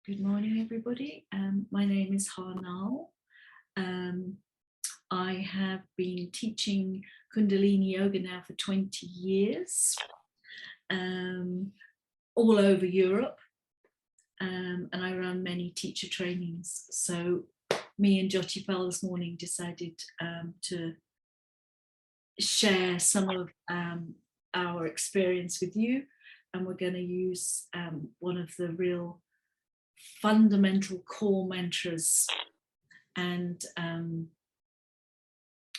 Good morning, everybody. My name is Harnal. Um, I have been teaching Kundalini Yoga now for 20 years, all over Europe, and I run many teacher trainings. So me and Jyoti Pal this morning decided to share some of our experience with you, and we're going to use one of the real fundamental core mantras, and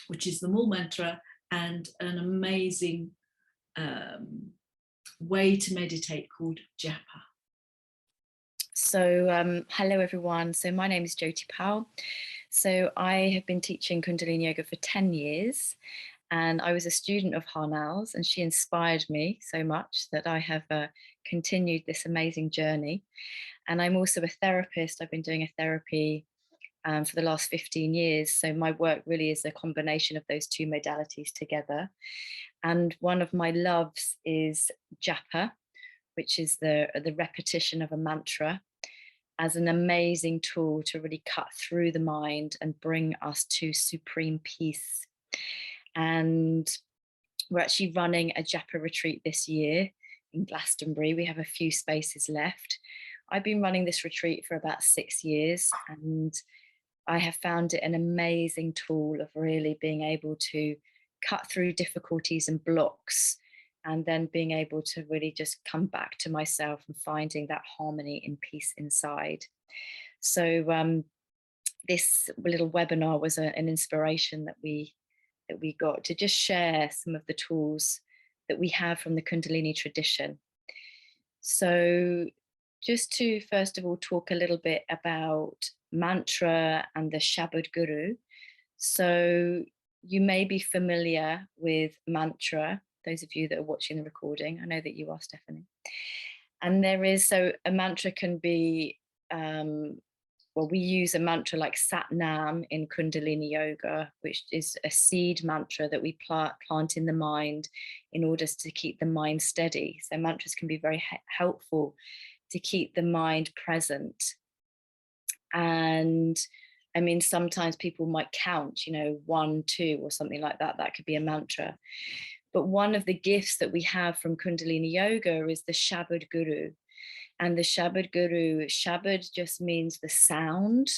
which is the Mool mantra, and an amazing way to meditate called japa. So hello everyone. So my name is Jyoti Pal. So I have been teaching Kundalini Yoga for 10 years, and I was a student of Harnal's, and she inspired me so much that I have continued this amazing journey. And I'm also a therapist. I've been doing a therapy for the last 15 years. So my work really is a combination of those two modalities together. And one of my loves is japa, which is the repetition of a mantra, as an amazing tool to really cut through the mind and bring us to supreme peace. And we're actually running a japa retreat this year in Glastonbury. We have a few spaces left. I've been running this retreat for about 6 years, and I have found it an amazing tool of really being able to cut through difficulties and blocks, and then being able to really just come back to myself and finding that harmony and peace inside. So this little webinar was an inspiration that we got to just share some of the tools that we have from the Kundalini tradition. So just to first of all talk a little bit about mantra and the Shabad Guru. So you may be familiar with mantra, those of you that are watching the recording. I know that you are, Stephanie. And there is, so a mantra can be, well, we use a mantra like Sat Nam in Kundalini Yoga, which is a seed mantra that we plant in the mind in order to keep the mind steady. So mantras can be very helpful to keep the mind present. And I mean, sometimes people might count, 1, 2, or something like that. That could be a mantra. But one of the gifts that we have from Kundalini Yoga is the Shabad Guru. And the Shabad Guru, Shabad just means the sound,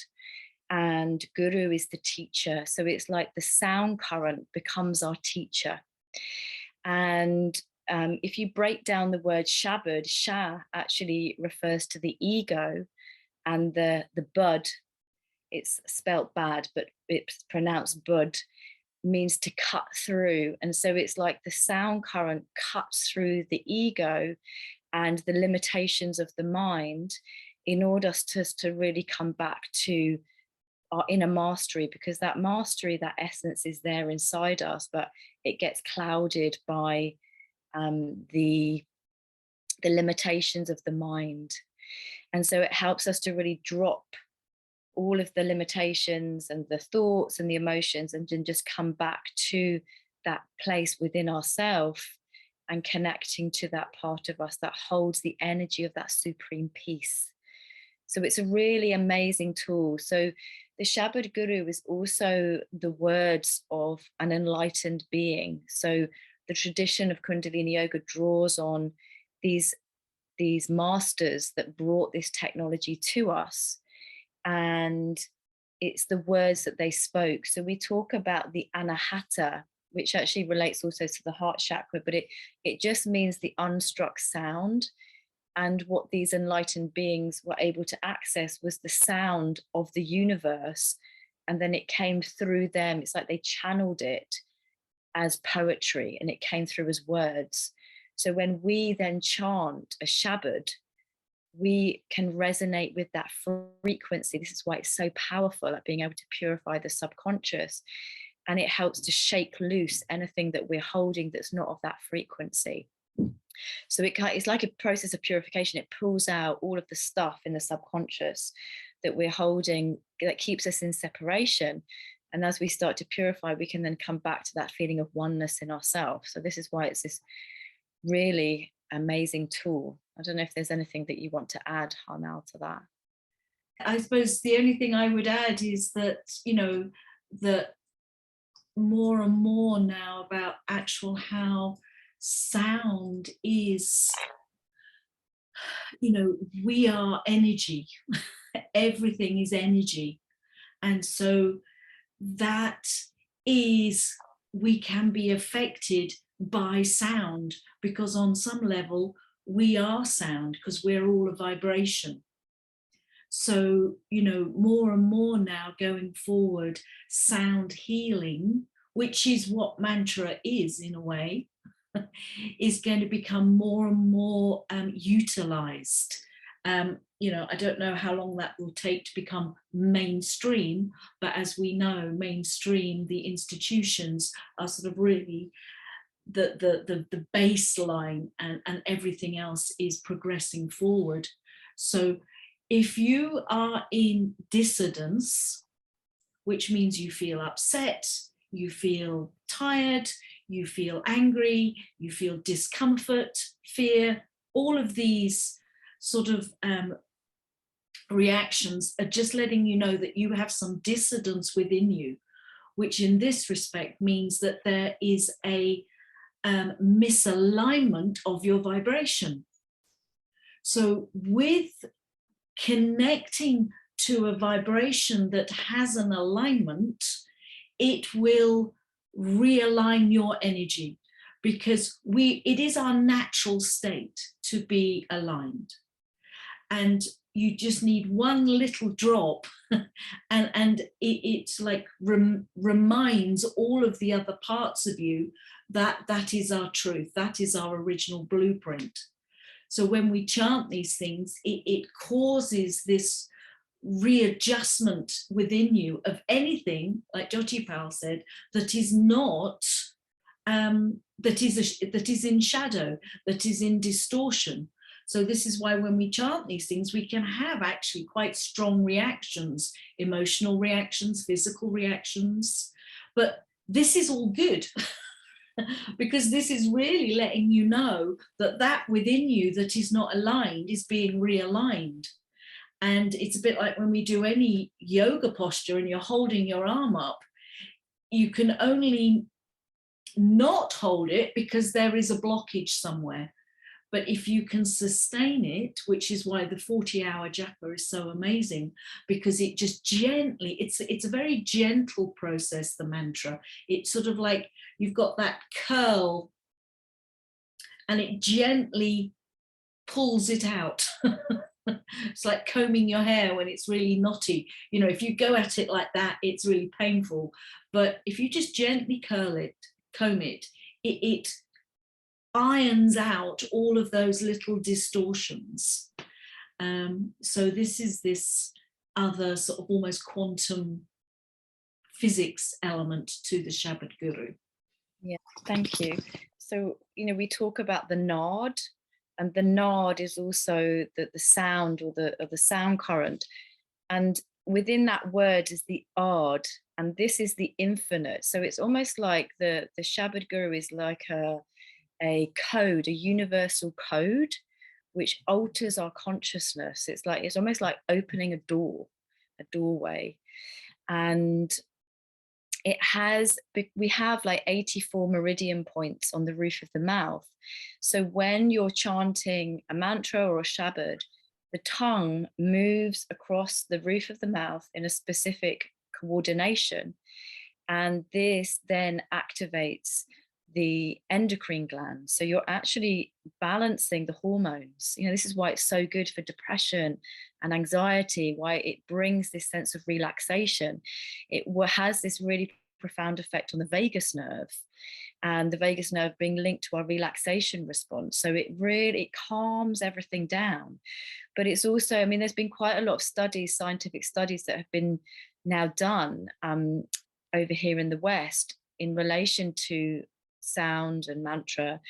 and Guru is the teacher. So it's like the sound current becomes our teacher. And if you break down the word Shabad, Sha actually refers to the ego, and the bud, it's spelt bad, but it's pronounced bud, means to cut through. And so it's like the sound current cuts through the ego and the limitations of the mind in order to really come back to our inner mastery, because that mastery, that essence is there inside us, but it gets clouded by the limitations of the mind. And so it helps us to really drop all of the limitations and the thoughts and the emotions, and then just come back to that place within ourselves and connecting to that part of us that holds the energy of that supreme peace. So it's a really amazing tool. So the Shabad Guru is also the words of an enlightened being. So the tradition of Kundalini Yoga draws on these masters that brought this technology to us, and it's the words that they spoke. So we talk about the anahata, which actually relates also to the heart chakra, but it just means the unstruck sound. And what these enlightened beings were able to access was the sound of the universe, and then it came through them. It's like they channeled it as poetry, and it came through as words. So when we then chant a Shabad, we can resonate with that frequency. This is why it's so powerful at being able to purify the subconscious. And it helps to shake loose anything that we're holding that's not of that frequency. So it's like a process of purification. It pulls out all of the stuff in the subconscious that we're holding that keeps us in separation. And as we start to purify, we can then come back to that feeling of oneness in ourselves. So this is why it's this really amazing tool. I don't know if there's anything that you want to add, Harnal, to that. I suppose the only thing I would add is that, you know, that more and more now about actual how sound is, you know, we are energy. Everything is energy. And so that is, we can be affected by sound, because on some level we are sound, because we're all a vibration. So, you know, more and more now going forward, sound healing, which is what mantra is in a way, is going to become more and more utilized. You know, I don't know how long that will take to become mainstream, but as we know, mainstream, the institutions are sort of really the baseline, and everything else is progressing forward. So if you are in dissidence, which means you feel upset, you feel tired, you feel angry, you feel discomfort, fear, all of these sort of reactions are just letting you know that you have some dissidence within you, which in this respect means that there is a misalignment of your vibration. So with connecting to a vibration that has an alignment, it will realign your energy, because it is our natural state to be aligned. And you just need one little drop and it's like reminds all of the other parts of you that that is our truth, that is our original blueprint. So when we chant these things, it causes this readjustment within you of anything, like Jyotipal said, that is not, that is in shadow, that is in distortion. So this is why when we chant these things, we can have actually quite strong reactions, emotional reactions, physical reactions. But this is all good because this is really letting you know that that within you that is not aligned is being realigned. And it's a bit like when we do any yoga posture and you're holding your arm up, you can only not hold it because there is a blockage somewhere. But if you can sustain it, which is why the 40-hour japa is so amazing, because it just gently, it's a very gentle process, the mantra. It's sort of like you've got that curl and it gently pulls it out. It's like combing your hair when it's really knotty. You know, if you go at it like that, it's really painful. But if you just gently comb it, it irons out all of those little distortions. So this is this other sort of almost quantum physics element to the Shabad Guru. Yeah, thank you. So, you know, we talk about the nod, and the nod is also the sound, or the sound current. And within that word is the Ard, and this is the infinite. So it's almost like the Shabad Guru is like a code, a universal code, which alters our consciousness. It's almost like opening a doorway. And we have like 84 meridian points on the roof of the mouth. So when you're chanting a mantra or a Shabad, the tongue moves across the roof of the mouth in a specific coordination. And this then activates the endocrine glands. So you're actually balancing the hormones. You know, this is why it's so good for depression and anxiety, why it brings this sense of relaxation. It has this really profound effect on the vagus nerve, and the vagus nerve being linked to our relaxation response. So it calms everything down. But it's also, I mean, there's been quite a lot of studies, scientific studies that have been now done over here in the West in relation to sound and mantra.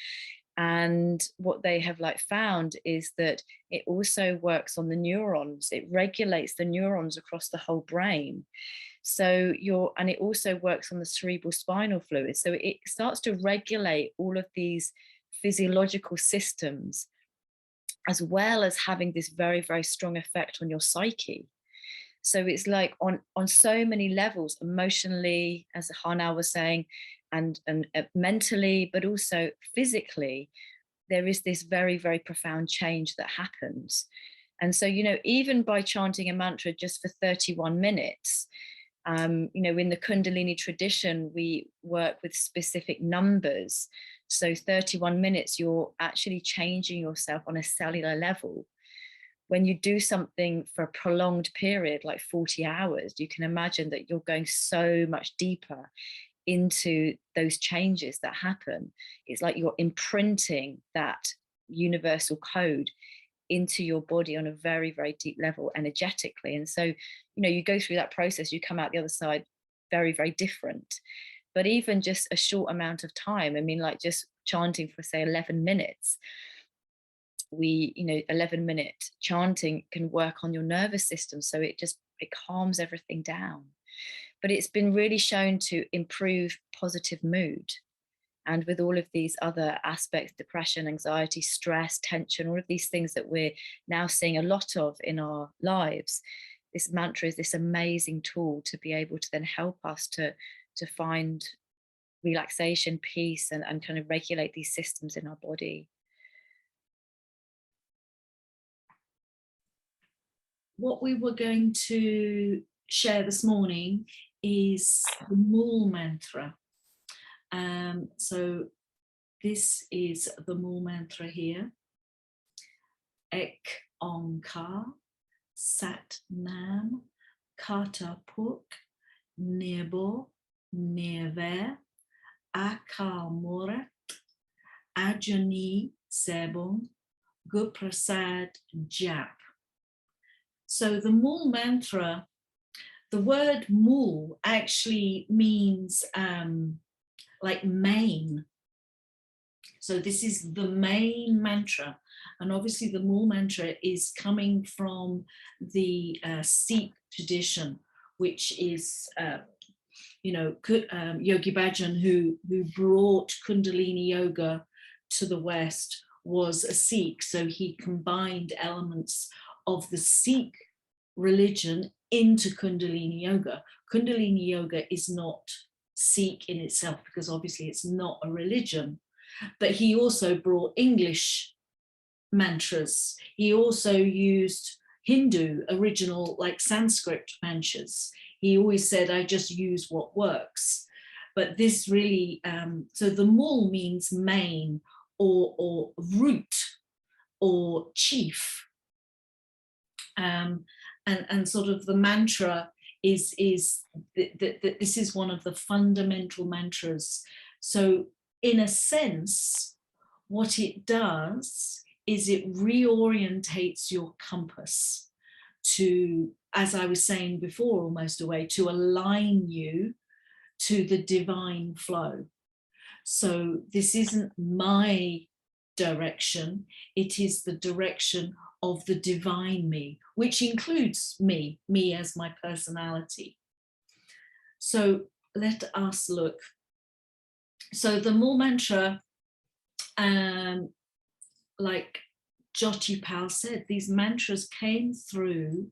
And what they have found is that it also works on the neurons. It regulates the neurons across the whole brain. So and it also works on the cerebral spinal fluid. So it starts to regulate all of these physiological systems, as well as having this very, very strong effect on your psyche. So it's like on so many levels, emotionally, as Hanal was saying, and mentally, but also physically, there is this very, very profound change that happens. And so, you know, even by chanting a mantra just for 31 minutes, you know, in the Kundalini tradition, we work with specific numbers. So 31 minutes, you're actually changing yourself on a cellular level. When you do something for a prolonged period, like 40 hours, you can imagine that you're going so much deeper into those changes that happen. It's like you're imprinting that universal code into your body on a very, very deep level energetically. And so, you know, you go through that process, you come out the other side very, very different. But even just a short amount of time, I mean, like just chanting for, say, 11 minutes, we, you know, 11-minute chanting can work on your nervous system. So it calms everything down. But it's been really shown to improve positive mood. And with all of these other aspects, depression, anxiety, stress, tension, all of these things that we're now seeing a lot of in our lives, this mantra is this amazing tool to be able to then help us to find relaxation, peace, and kind of regulate these systems in our body. What we were going to share this morning is the Mool mantra. So this is the Mool mantra here. Ek Onkar Sat Nam Kata Puk Nirbo Nirver Akal Morat Ajani Sebon Guprasad Jap. So the Mool mantra, the word Mool actually means like main. So this is the main mantra. And obviously the Mool mantra is coming from the Sikh tradition, which is, you know, Yogi Bhajan, who brought Kundalini Yoga to the West, was a Sikh. So he combined elements of the Sikh religion into Kundalini Yoga. Kundalini Yoga is not Sikh in itself, because obviously it's not a religion, but he also brought English mantras. He also used Hindu original, like Sanskrit mantras. He always said, I just use what works. But this really, so the Mool means main or root or chief. And sort of the mantra is that this is one of the fundamental mantras. So in a sense, what it does is it reorientates your compass to, as I was saying before, almost a way to align you to the divine flow. So this isn't my direction, it is the direction of the divine me, which includes me as my personality. So let us look. So the Mool mantra, like Jyotipal said, these mantras came through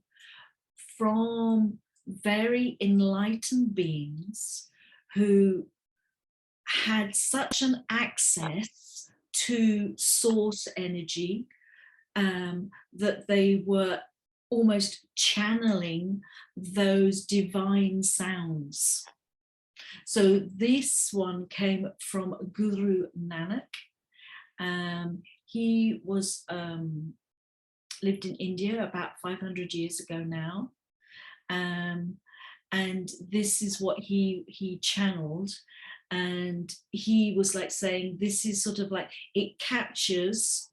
from very enlightened beings who had such an access to source energy that they were almost channeling those divine sounds. So this one came from Guru Nanak. He was lived in India about 500 years ago now, and this is what he channeled, and he was like saying, this is sort of like, it captures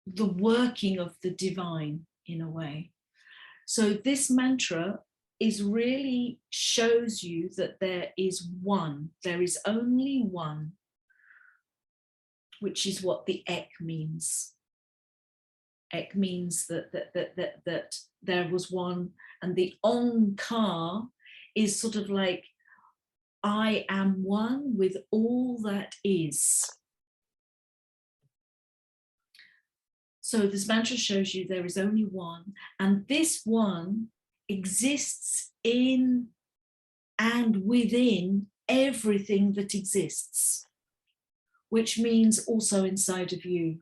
the working of the divine in a way. So this mantra is really shows you that there is one, there is only one, which is what the Ek means. Ek means that there was one, and the Onkar is sort of like, I am one with all that is. So this mantra shows you there is only one, and this one exists in and within everything that exists, which means also inside of you.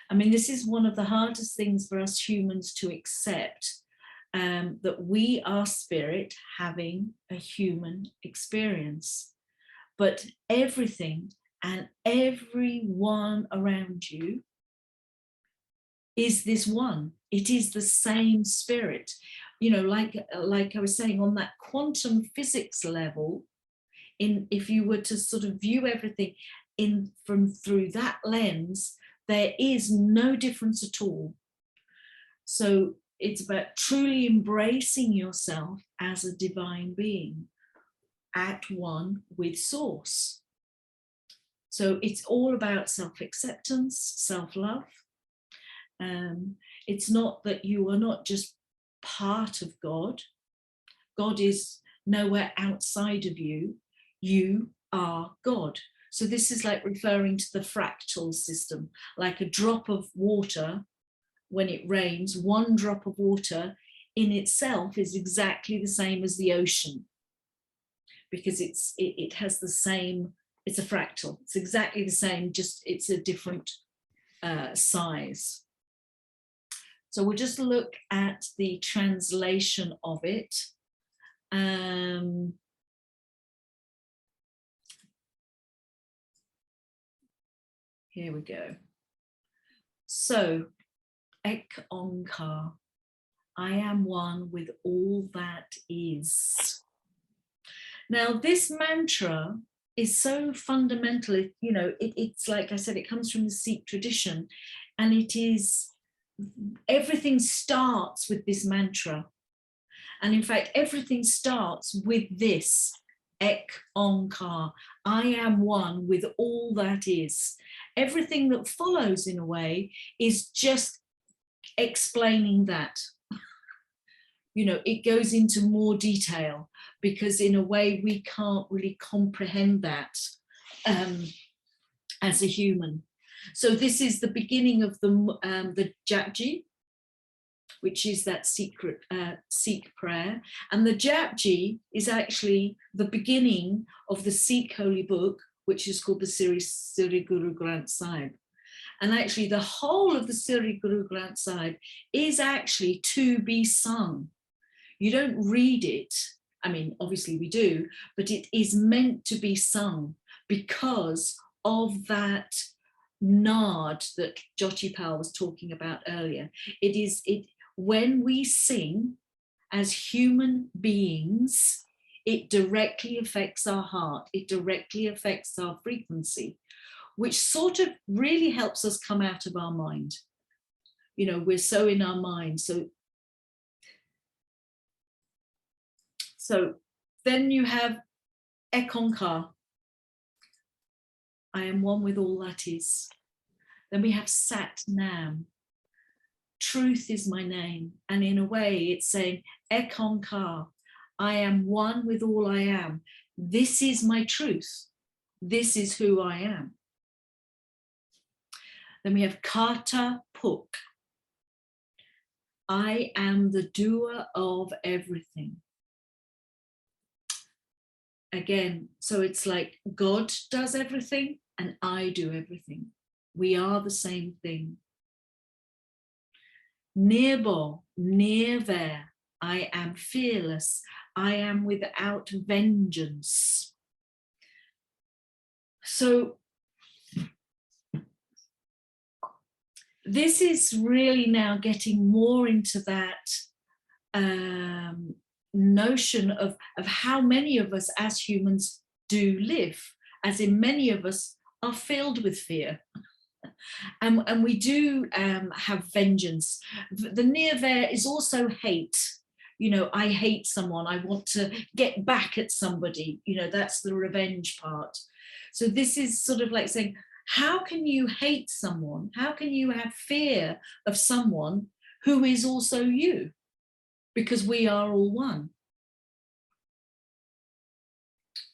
I mean, this is one of the hardest things for us humans to accept, that we are spirit having a human experience. But everything and everyone around you is this one. It is the same spirit. You know, like I was saying, on that quantum physics level, if you were to sort of view everything through that lens, there is no difference at all. So it's about truly embracing yourself as a divine being at one with source. So it's all about self-acceptance, self-love. It's not that you are not just part of God. God is nowhere outside of you. You are God. So this is like referring to the fractal system, like a drop of water. When it rains, one drop of water in itself is exactly the same as the ocean, because it has the same, it's a fractal, it's exactly the same, just it's a different size. So we'll just look at the translation of it. Here we go. So, Ek Onkar, I am one with all that is. Now, this mantra is so fundamental. You know, it's like I said, it comes from the Sikh tradition, and it is, everything starts with this mantra. And in fact, everything starts with this, Ek Onkar, I am one with all that is. Everything that follows, in a way, is just explaining that. You know, it goes into more detail, because in a way we can't really comprehend that as a human. So this is the beginning of the Japji, which is that secret Sikh prayer. And the Japji is actually the beginning of the Sikh holy book, which is called the Sri Guru Granth Sahib. And actually the whole of the Sri Guru Granth Sahib is actually to be sung. You don't read it. I mean, obviously we do, but it is meant to be sung because of that nard that Jyotipal was talking about earlier. When we sing as human beings, it directly affects our heart. It directly affects our frequency, which sort of really helps us come out of our mind. You know, we're so in our mind. So then you have Ek Onkar, I am one with all that is. Then we have Sat Nam, truth is my name. And in a way it's saying, Ek Onkar, I am one with all I am. This is my truth. This is who I am. Then we have Kata Puk, I am the doer of everything. Again, so it's like God does everything and I do everything. We are the same thing. Nirbo, nirver, I am fearless. I am without vengeance. So this is really now getting more into that notion of how many of us as humans do live, as in many of us are filled with fear. And we do have vengeance. The nirver is also hate. You know, I hate someone, I want to get back at somebody, you know, that's the revenge part. So this is sort of like saying, how can you hate someone? How can you have fear of someone who is also you? Because we are all one.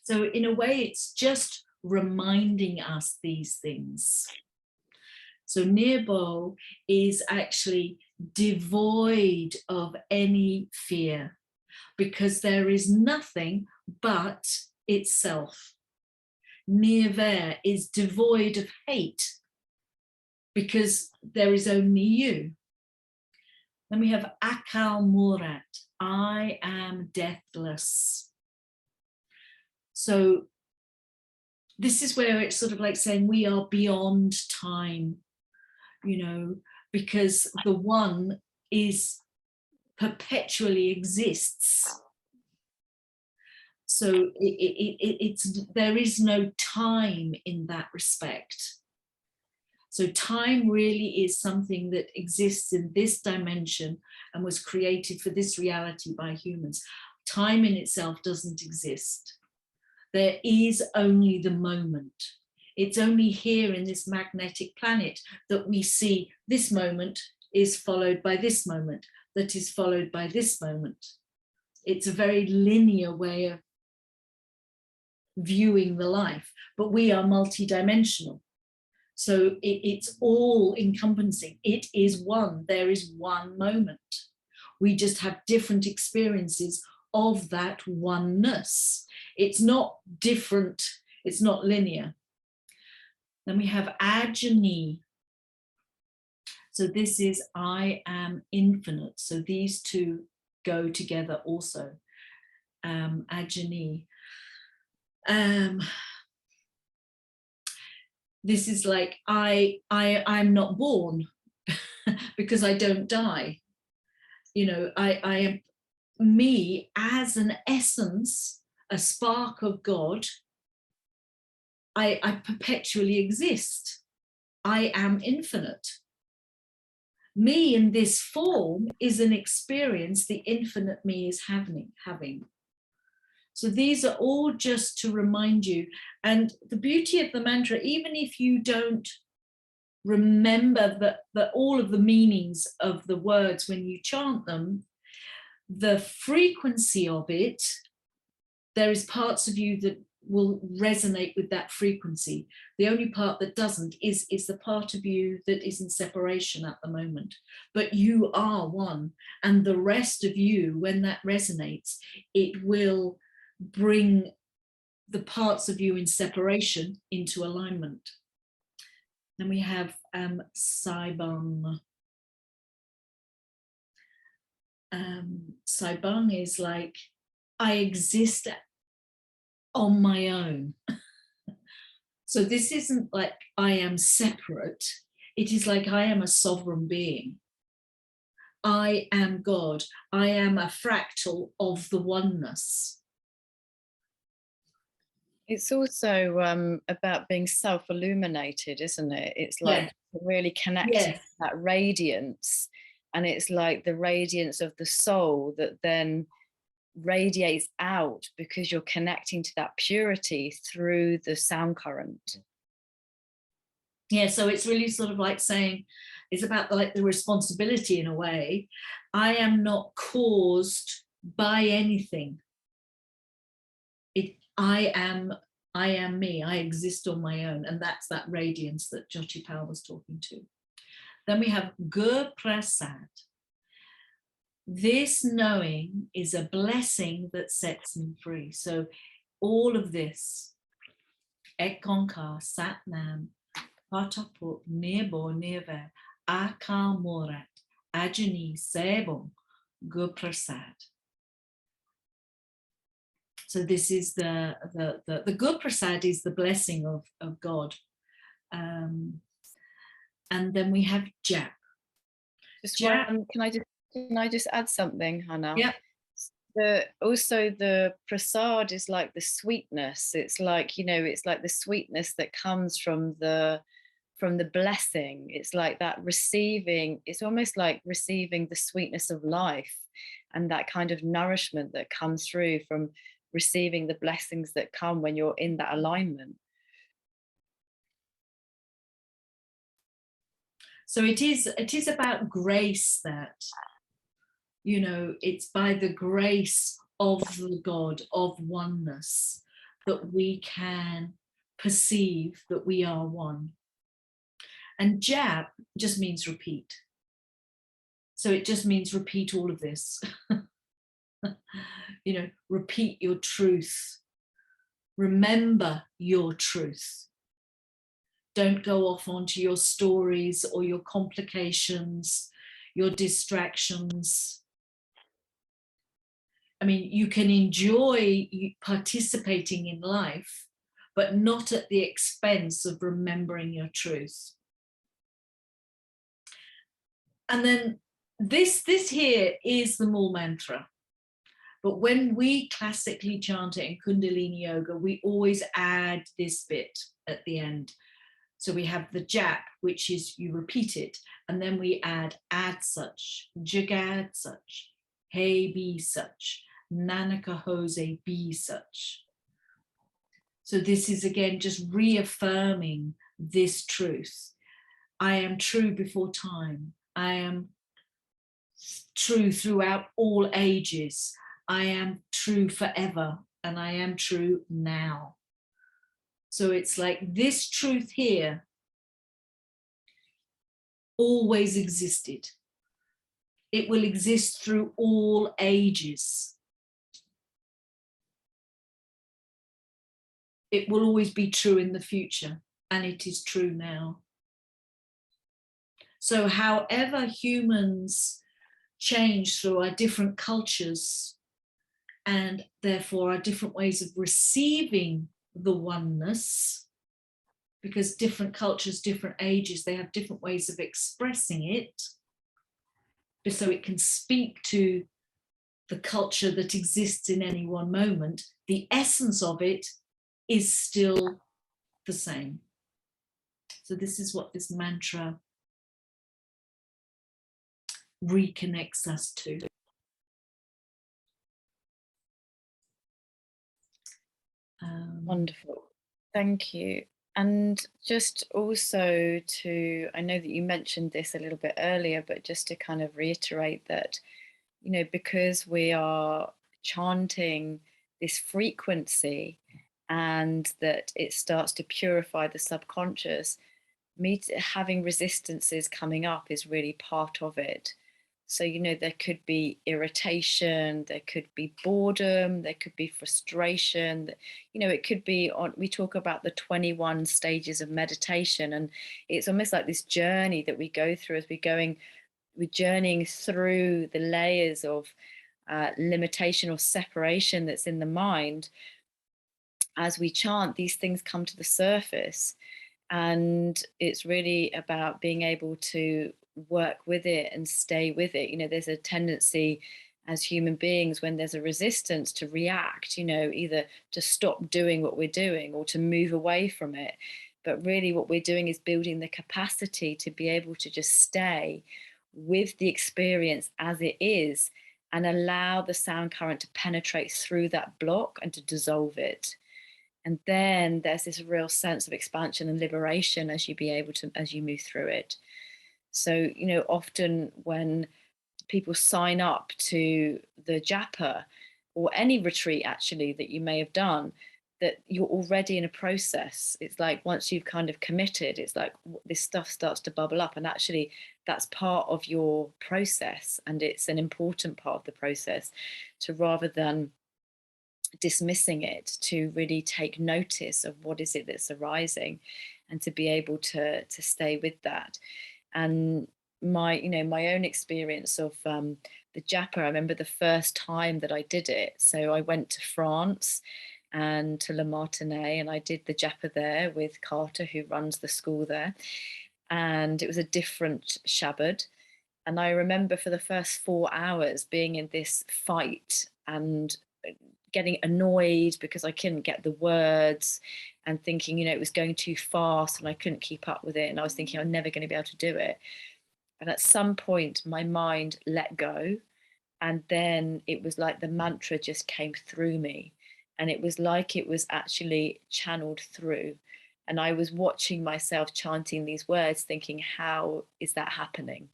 So in a way, it's just reminding us these things. So Nirbo is actually devoid of any fear, because there is nothing but itself. Nirvair is devoid of hate, because there is only you. Then we have Akal Murat, I am deathless. So this is where it's sort of like saying we are beyond time, you know, because the one is perpetually exists. So there is no time in that respect. So time really is something that exists in this dimension and was created for this reality by humans. Time in itself doesn't exist. There is only the moment. It's only here in this magnetic planet that we see this moment is followed by this moment, that is followed by this moment. It's a very linear way of viewing the life, but we are multidimensional. So it's all encompassing. It is one. There is one moment. We just have different experiences of that oneness. It's not different. It's not linear. Then we have Ajani. So this is I am infinite. So these two go together also. Ajani. This is like I'm not born because I don't die. You know, I am me as an essence, a spark of God. I perpetually exist. I am infinite. Me in this form is an experience the infinite me is having. So these are all just to remind you. And the beauty of the mantra, even if you don't remember that all of the meanings of the words when you chant them, the frequency of it, there is parts of you that will resonate with that frequency. The only part that doesn't is the part of you that is in separation at the moment. But you are one. And the rest of you, when that resonates, it will bring the parts of you in separation into alignment. Then we have Saibang. Saibang is like, I exist on my own. So this isn't like I am separate. It is like I am a sovereign being. I am God. I am a fractal of the oneness. It's also about being self-illuminated, isn't it? It's like really connecting to that radiance, and it's like the radiance of the soul that then radiates out because you're connecting to that purity through the sound current. Yeah, so it's really sort of like saying, it's about like the responsibility in a way. I am not caused by anything. I am me. I exist on my own, and that's that radiance that Jyotipal was talking to. Then we have Gur Prasad. This knowing is a blessing that sets me free. So all of this, Ekonkar, Satnam, Pataput, Nebo, Nirvair, Akal Murat, Ajani, Sebon, Gur Prasad. So this is the Gur Prasad is the blessing of God. And then we have Jap. Can I just add something, Hannah? Yeah. Also the prasad is like the sweetness. It's like, you know, it's like the sweetness that comes from the blessing. It's like that receiving. It's almost like receiving the sweetness of life and that kind of nourishment that comes through from receiving the blessings that come when you're in that alignment. So it is about grace, that, you know, it's by the grace of the God, of oneness, that we can perceive that we are one. And Jap just means repeat. So it just means repeat all of this. You know, repeat your truth. Remember your truth. Don't go off onto your stories or your complications, your distractions. I mean, you can enjoy participating in life, but not at the expense of remembering your truth. And then this here is the Mool Mantra. But when we classically chant it in Kundalini Yoga, we always add this bit at the end. So we have the jap, which is you repeat it, and then we add such, jagad such, hey be such, nanaka hose be such. So this is again just reaffirming this truth. I am true before time. I am true throughout all ages. I am true forever, and I am true now. So it's like this truth here always existed. It will exist through all ages. It will always be true in the future, and it is true now. So however humans change through our different cultures, and therefore our different ways of receiving the oneness, because different cultures, different ages, they have different ways of expressing it, so it can speak to the culture that exists in any one moment. The essence of it is still the same. So this is what this mantra reconnects us to. Wonderful. Thank you. And just also to, I know that you mentioned this a little bit earlier, but just to kind of reiterate that, you know, because we are chanting this frequency and that it starts to purify the subconscious, having resistances coming up is really part of it. So, you know, there could be irritation, there could be boredom, there could be frustration, you know, it could be we talk about the 21 stages of meditation, and it's almost like this journey that we go through as we're journeying through the layers of limitation or separation that's in the mind. As we chant, these things come to the surface, and it's really about being able to work with it and stay with it. You know, there's a tendency as human beings when there's a resistance to react, you know, either to stop doing what we're doing or to move away from it. But really what we're doing is building the capacity to be able to just stay with the experience as it is and allow the sound current to penetrate through that block and to dissolve it. And then there's this real sense of expansion and liberation as you move through it. So, you know, often when people sign up to the japa or any retreat actually that you may have done, that you're already in a process. It's like once you've kind of committed, it's like this stuff starts to bubble up, and actually that's part of your process, and it's an important part of the process, to rather than dismissing it, to really take notice of what is it that's arising and to be able to stay with that. And my own experience of the japa, I remember the first time that I did it. So I went to France and to La Martiniere, and I did the japa there with Carter, who runs the school there, and it was a different Shabad. And I remember for the first 4 hours being in this fight and getting annoyed because I couldn't get the words, and thinking, you know, it was going too fast and I couldn't keep up with it. And I was thinking I'm never going to be able to do it. And at some point, my mind let go. And then it was like the mantra just came through me. And it was like it was actually channeled through. And I was watching myself chanting these words, thinking, how is that happening?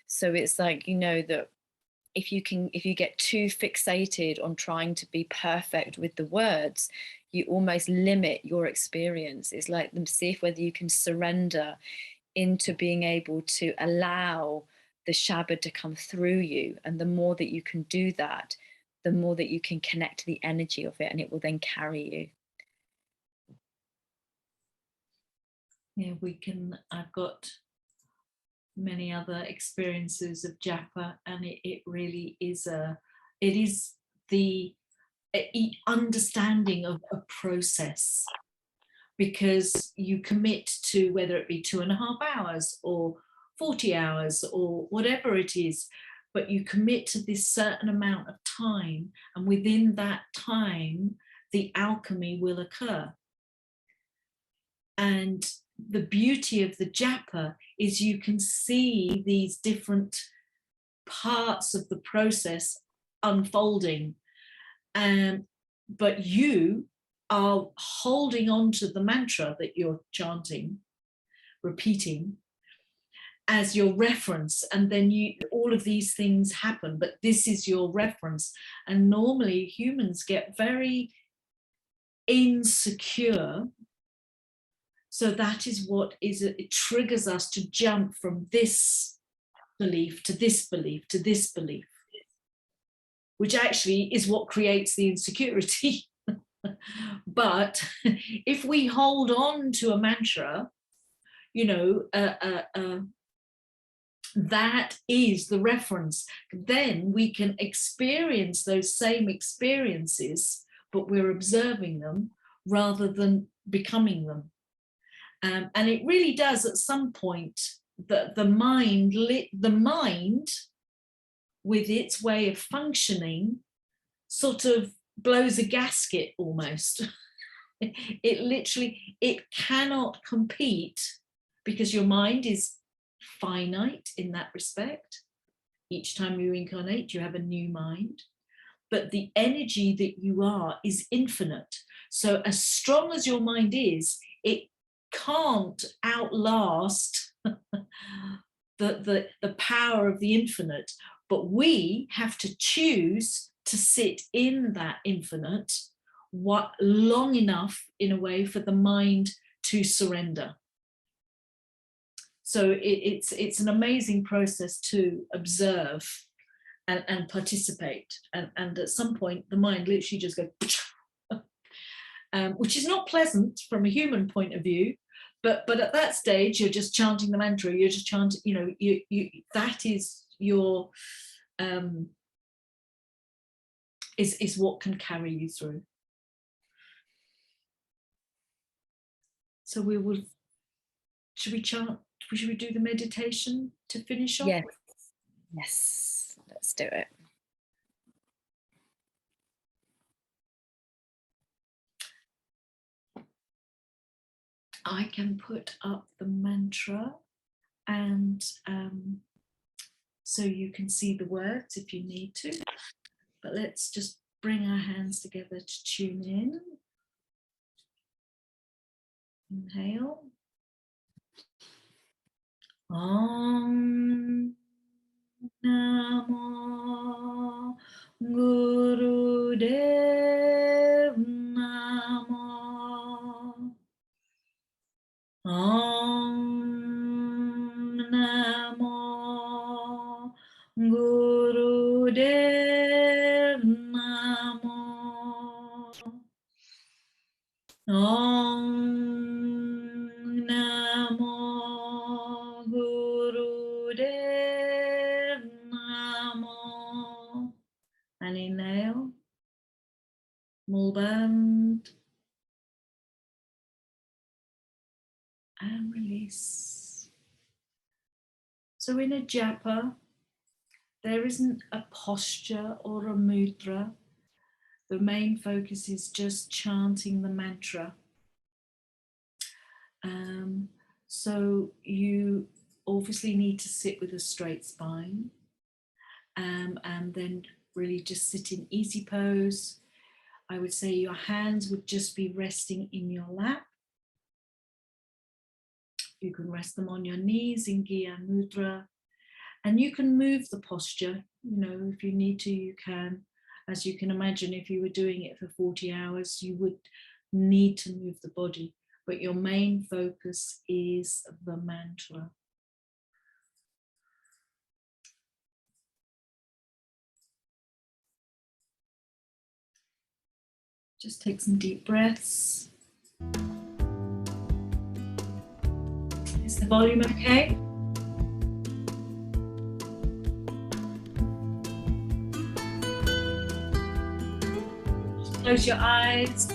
So it's like, you know, that if you get too fixated on trying to be perfect with the words, you almost limit your experience. It's like them see if whether you can surrender into being able to allow the Shabad to come through you. And the more that you can do that, the more that you can connect to the energy of it, and it will then carry you. Yeah, I've got many other experiences of japa, and it really is the understanding of a process, because you commit to, whether it be 2.5 hours or 40 hours or whatever it is, but you commit to this certain amount of time, and within that time the alchemy will occur. And the beauty of the japa is you can see these different parts of the process unfolding, but you are holding on to the mantra that you're chanting, repeating, as your reference, and then all of these things happen, but this is your reference. And normally humans get very insecure, so that is what it triggers us to jump from this belief to this belief to this belief, which actually is what creates the insecurity. But if we hold on to a mantra, you know, that is the reference, then we can experience those same experiences, but we're observing them rather than becoming them. And it really does, at some point, the mind with its way of functioning sort of blows a gasket almost. It literally, it cannot compete, because your mind is finite in that respect. Each time you incarnate, you have a new mind, but the energy that you are is infinite. So as strong as your mind is, it can't outlast the power of the infinite. But we have to choose to sit in that infinite long enough, in a way, for the mind to surrender. So it's an amazing process to observe and participate, and at some point the mind literally just goes which is not pleasant from a human point of view, but at that stage you're just chanting the mantra, you're just chanting, you know, you that is your is what can carry you through. So should we do the meditation to finish off? Yes, let's do it. I can put up the mantra, and so you can see the words if you need to, but let's just bring our hands together to tune in. Inhale. Om Namo Gurudev Namo. Om Namo Gurudev Namo. Om Namo Gurudev Namo. And inhale, Mulband, and release. So in a japa, there isn't a posture or a mudra. The main focus is just chanting the mantra. So you obviously need to sit with a straight spine, and then really just sit in easy pose. I would say your hands would just be resting in your lap. You can rest them on your knees in Gyan Mudra, and you can move the posture, you know, if you need to, you can. As you can imagine, if you were doing it for 40 hours, you would need to move the body, but your main focus is the mantra. Just take some deep breaths. Is the volume okay? Just close your eyes.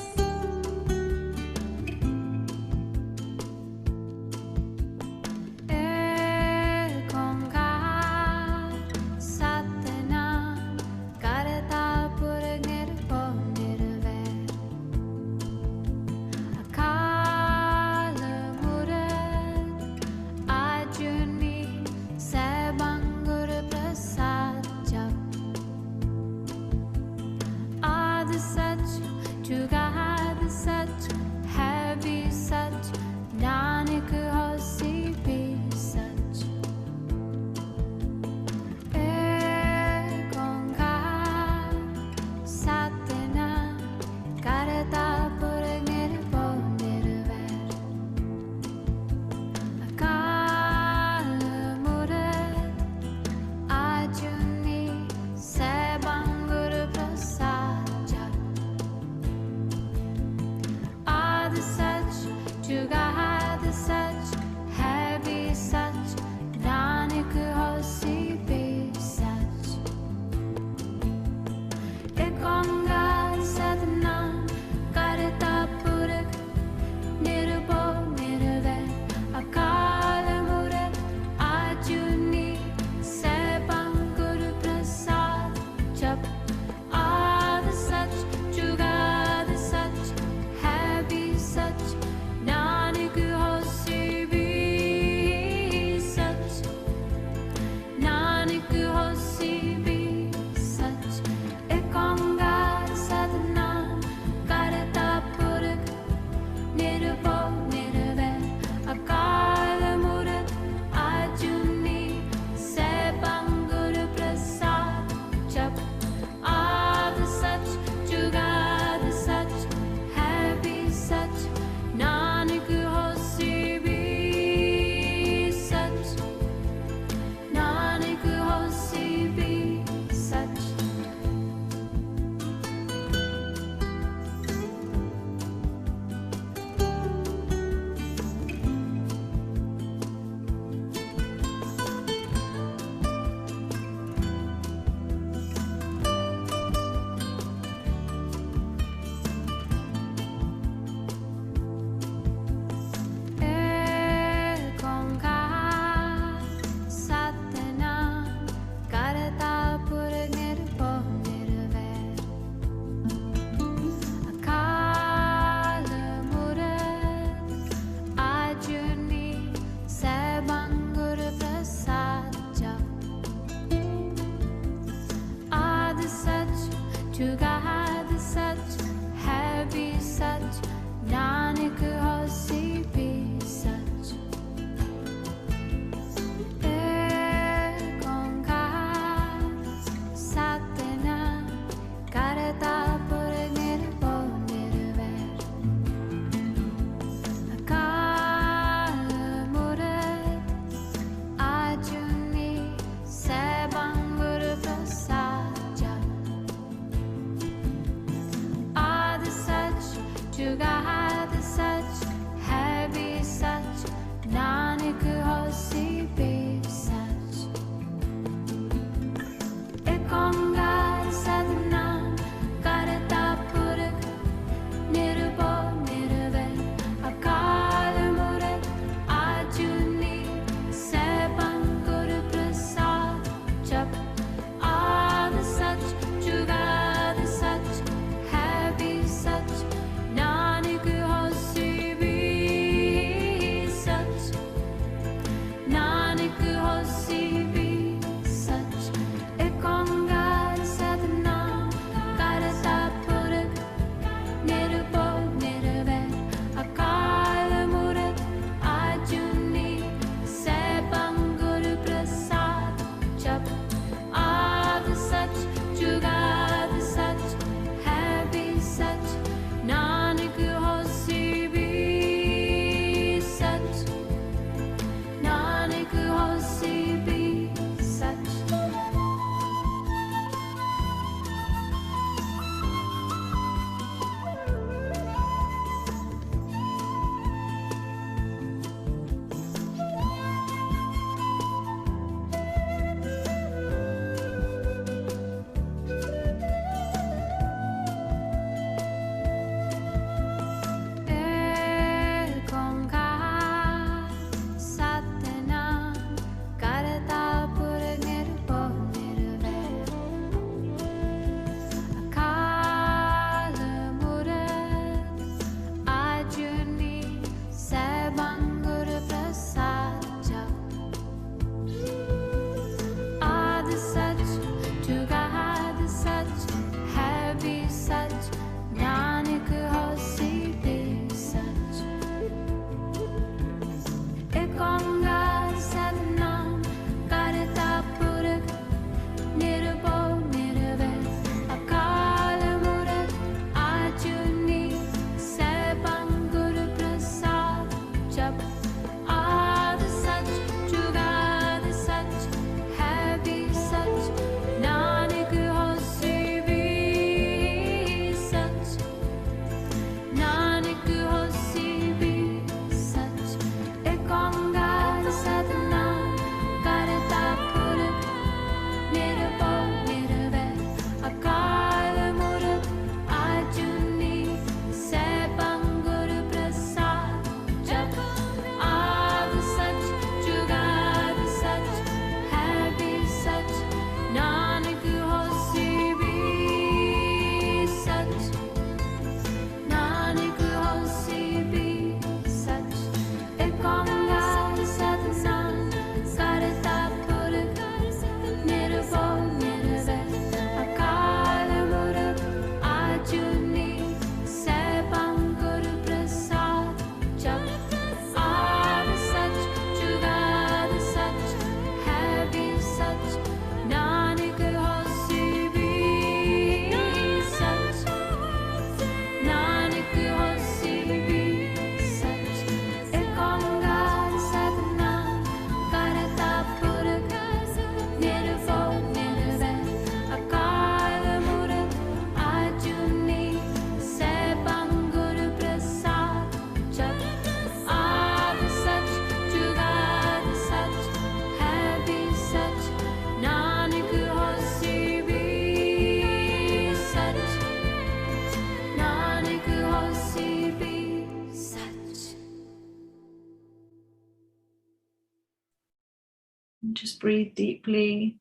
And just breathe deeply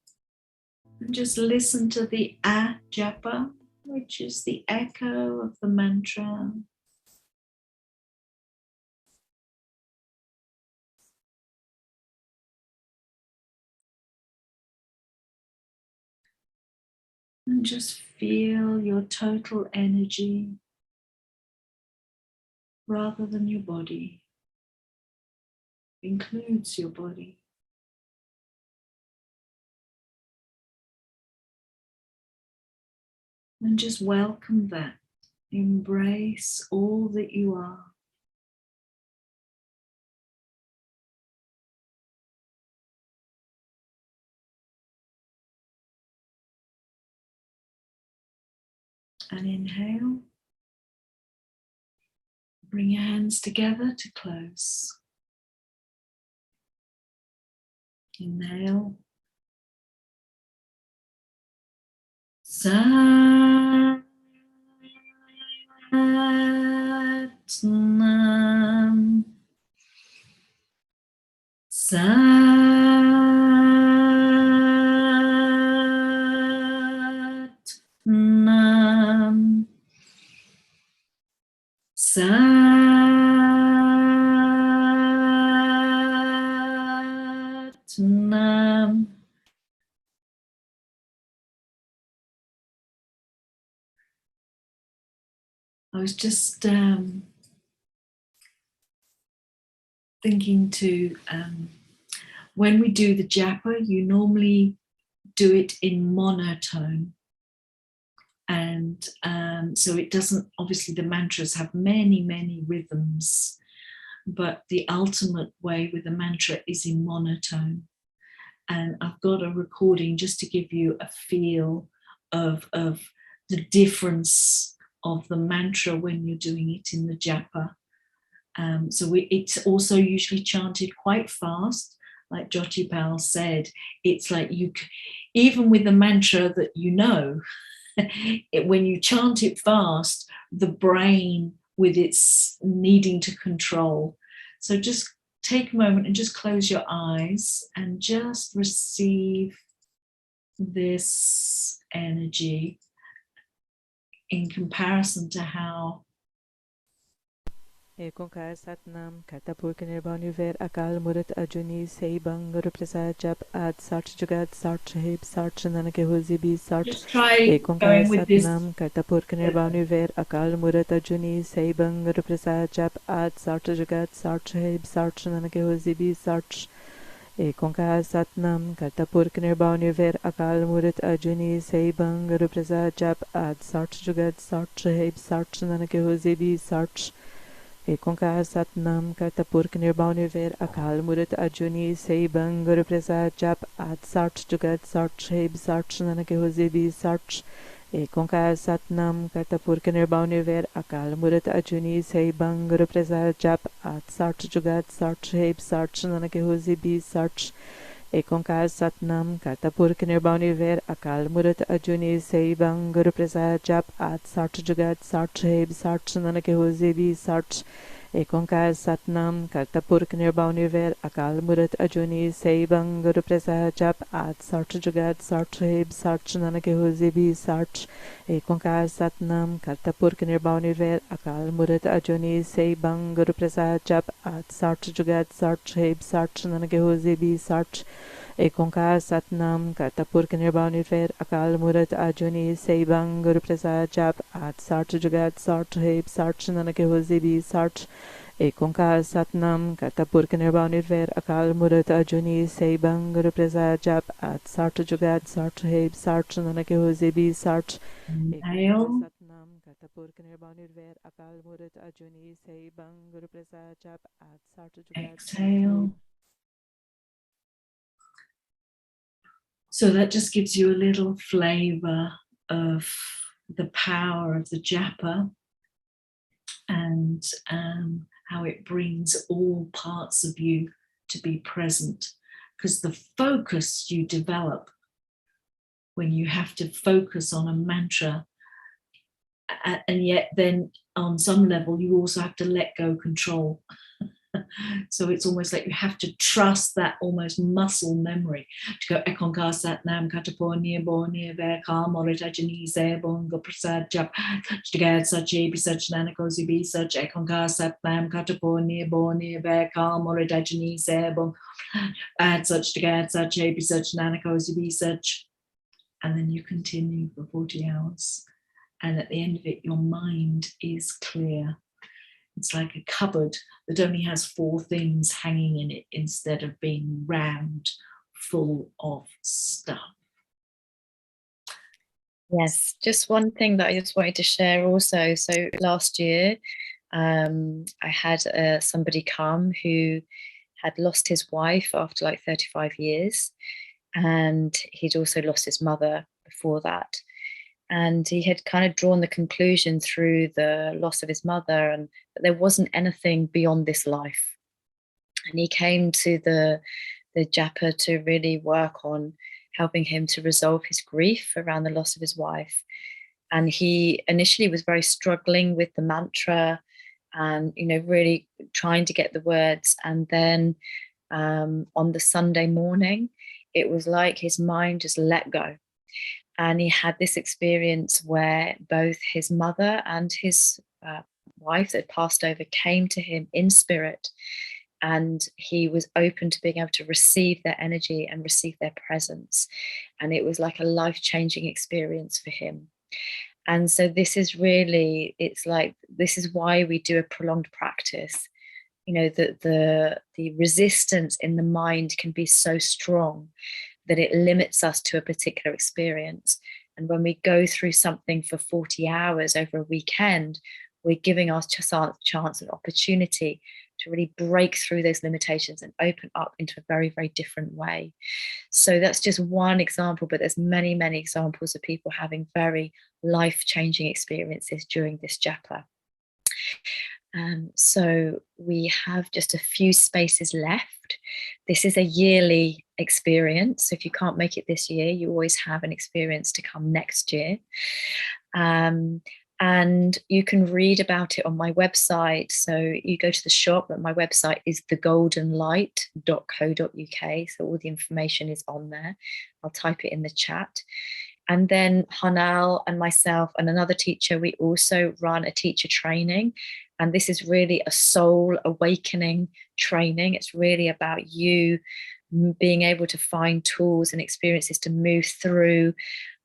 and just listen to the A japa, which is the echo of the mantra. And just feel your total energy rather than your body. It includes your body. And just welcome that. Embrace all that you are. And inhale. Bring your hands together to close. Inhale. Satnam. Satnam. Satnam. I was just thinking to, when we do the japa, you normally do it in monotone. And so it doesn't, obviously the mantras have many, many rhythms, but the ultimate way with the mantra is in monotone. And I've got a recording just to give you a feel of the difference of the mantra when you're doing it in the japa. So it's also usually chanted quite fast, like Jyotipal said. It's like even with the mantra that you know, when you chant it fast, the brain with its needing to control. So just take a moment and just close your eyes and just receive this energy in comparison to how Ekonkar Satnam Kartapurka Nirbhanuver Akal Murat Ajuni Seibang Guru Prasad Jap Ad Sarch Jugat Sarch Heb Sarch Nanake Huzibi Sarch just try Ekonkar going with this. Satnam Kartapurka Nirbhanuver Akal Murat Ajuni Seibang Guru Prasad Jap Ad Sarch Jugat Sarch Heb Sarch Nanake Huzibi Sarch Ekonkar Satnam Kartapurka Nirbhanuver Akal Murat Ajuni Seibang Guru Prasad Jap Ad Sarch Jugat Sarch Heb Sarch Nanake Huzibi Sarch Ekonkar Satnam Kartapurk Nirbhanuver Akal Murat Ajuni Seibang Guru Prasad Jap Ad Sarch Jugat Sarch Heb Sarch Nanake Huzibi Sarch Ekonkar Satnam Kartapurk Nirbhanuver Akal Murat Ajuni Seibang Guru Prasad Jap Ad Sarch Jugat Sarch Heb Sarch Nanake Huzibi Sarch Ekonkar Satnam Kartapurk Nirbhanuver Akal Murat Ajuni Seibang Guru Prasad Jap Ad Sarch Jugat Sarch Heb Sarch Nanake Huzibi Sarch Ekonkar Satnam Kartapurk Nirbhanuver Akal Murat Ajuni Seibang Guru Prasad Jap Ad Sarch Jugat Sarch Heb Sarch Nanake Huzibi Sarch Ekonkar Satnam Kartapurk Nirbhanuver Akal Murat Ajuni Seibang Guru Prasad Jap Ad Sarch Jugat Sarch Heb Sarch Nanake Huzibi Sarch Ekonkar Satnam Kartapurk Nirbhanuver Akal Murat Ajuni Seibang Guru Prasad Jap Ad Sarch Jugat Sarch Heb Sarch Nanake Huzibi Sarch Ekonkar Satnam Kartapurk Nirbhanuver Akal Murat Ajuni Seibang Guru Prasad Jap Ad Sarch Jugat Sarch Heb Sarch Nanake Huzibi Sarch Inhale. Satnam Kartapurk Nirbhanuver Akal Murat Ajuni Seibang Guru Prasad Jap Ad Sarch Jugat Exhale. So that just gives you a little flavor of the power of the japa and how it brings all parts of you to be present. Because the focus you develop when you have to focus on a mantra, and yet then on some level you also have to let go control. So it's almost like you have to trust that almost muscle memory to go Ekonka Sat Nam Kataponi Boni Veka Morita Janize Bongo Prasad Jap Jagad Sachi Such Nanakosi be such Ekonka Sat Nam Kataponi Boni Veka Morita Janize Bong add such Jagad Sachi be such Nanakosi be such, and then you continue for 40 hours. And at the end of it, your mind is clear. It's like a cupboard that only has 4 things hanging in it instead of being round, full of stuff. Yes, just one thing that I just wanted to share also. So last year, I had somebody come who had lost his wife after like 35 years, and he'd also lost his mother before that. And he had kind of drawn the conclusion through the loss of his mother, and that there wasn't anything beyond this life. And he came to the japa to really work on helping him to resolve his grief around the loss of his wife. And he initially was very struggling with the mantra and, you know, really trying to get the words. And then on the Sunday morning, it was like his mind just let go. And he had this experience where both his mother and his wife that had passed over came to him in spirit, and he was open to being able to receive their energy and receive their presence. And it was like a life-changing experience for him. And so this is really, it's like, this is why we do a prolonged practice. You know, the resistance in the mind can be so strong that it limits us to a particular experience. And when we go through something for 40 hours over a weekend, we're giving us a chance and opportunity to really break through those limitations and open up into a very, very different way. So that's just one example, but there's many, many examples of people having very life-changing experiences during this japa. So we have just a few spaces left. This is a yearly experience. So if you can't make it this year, you always have an experience to come next year. And you can read about it on my website. So you go to the shop, but my website is thegoldenlight.co.uk. So all the information is on there. I'll type it in the chat. And then Hanal and myself and another teacher, we also run a teacher training. And this is really a soul awakening training. It's really about you being able to find tools and experiences to move through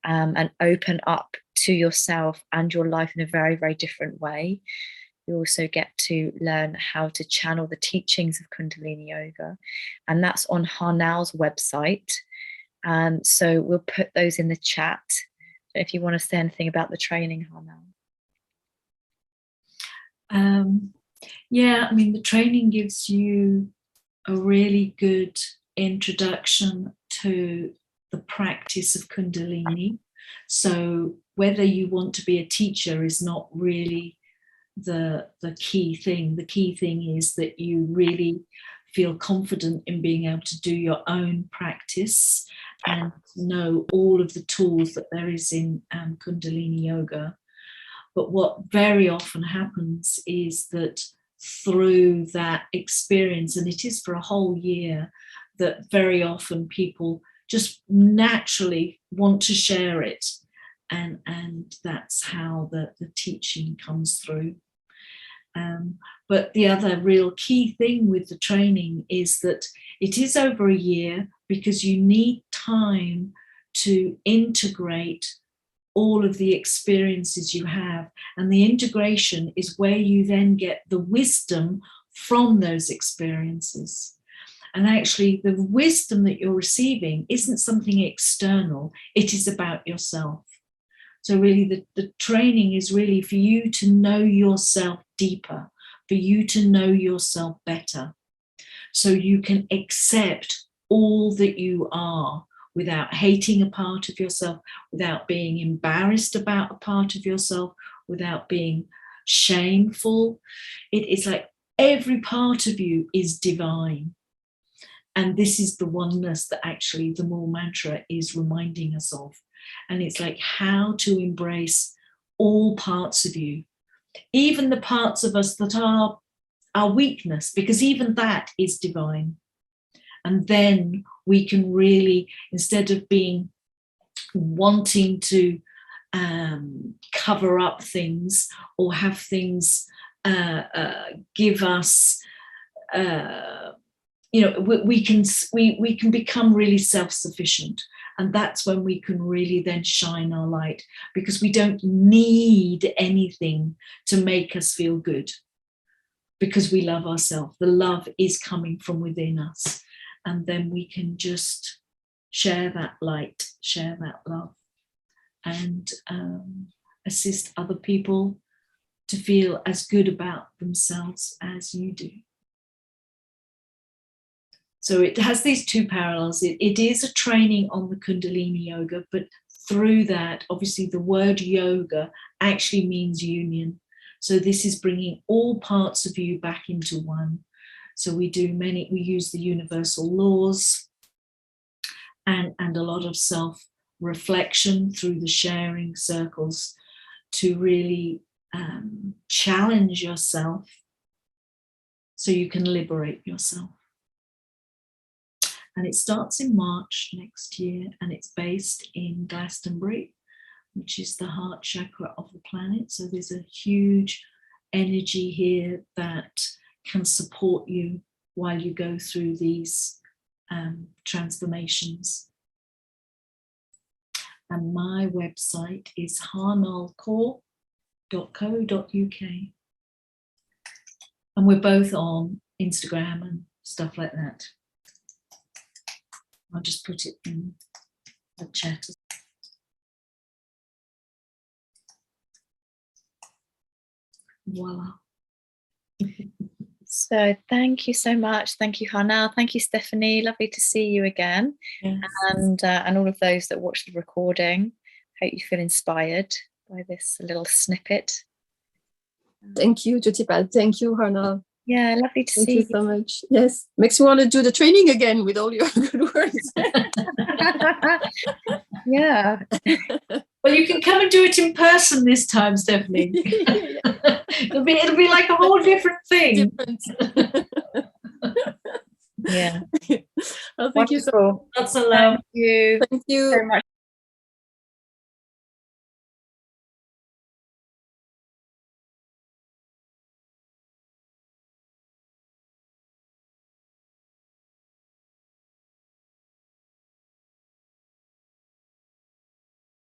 and open up to yourself and your life in a very, very different way. You also get to learn how to channel the teachings of Kundalini Yoga. And that's on Hanal's website. So we'll put those in the chat if you want to say anything about the training, Hanal. Yeah, I mean, the training gives you a really good introduction to the practice of Kundalini. So whether you want to be a teacher is not really the key thing. The key thing is that you really feel confident in being able to do your own practice and know all of the tools that there is in Kundalini Yoga. But what very often happens is that through that experience, and it is for a whole year, that very often people just naturally want to share it. And that's how the teaching comes through. But the other real key thing with the training is that it is over a year because you need time to integrate all of the experiences you have. And the integration is where you then get the wisdom from those experiences. And actually, the wisdom that you're receiving isn't something external, it is about yourself. So really, the training is really for you to know yourself deeper, for you to know yourself better, so you can accept all that you are without hating a part of yourself, without being embarrassed about a part of yourself, without being shameful. It's like every part of you is divine. And this is the oneness that actually the Mool Mantra is reminding us of. And it's like how to embrace all parts of you, even the parts of us that are our weakness, because even that is divine. And then we can really, instead of being wanting to cover up things or have things give us, we can become really self-sufficient. And that's when we can really then shine our light, because we don't need anything to make us feel good, because we love ourselves. The love is coming from within us. And then we can just share that light, share that love, and assist other people to feel as good about themselves as you do. So it has these two parallels. It is a training on the Kundalini yoga, but through that, obviously the word yoga actually means union. So this is bringing all parts of you back into one. So we use the universal laws and a lot of self-reflection through the sharing circles to really challenge yourself so you can liberate yourself. And it starts in March next year, and it's based in Glastonbury, which is the heart chakra of the planet. So there's a huge energy here that can support you while you go through these transformations. And my website is harnalkaur.co.uk. And we're both on Instagram and stuff like that. I'll just put it in the chat. Voila. So thank you so much. Thank you, Harnal. Thank you, Stephanie. Lovely to see you again. Yes. And all of those that watch the recording. Hope you feel inspired by this little snippet. Thank you, Jyotipal. Thank you, Harnal. Yeah, lovely to Thank see you so much. Yes, makes me want to do the training again with all your good words. Yeah. Well, you can come and do it in person this time, Stephanie. it'll be like a whole different thing. Yeah. Well, thank you so Wonderful. Lots of love. Thank you Thank you. very much.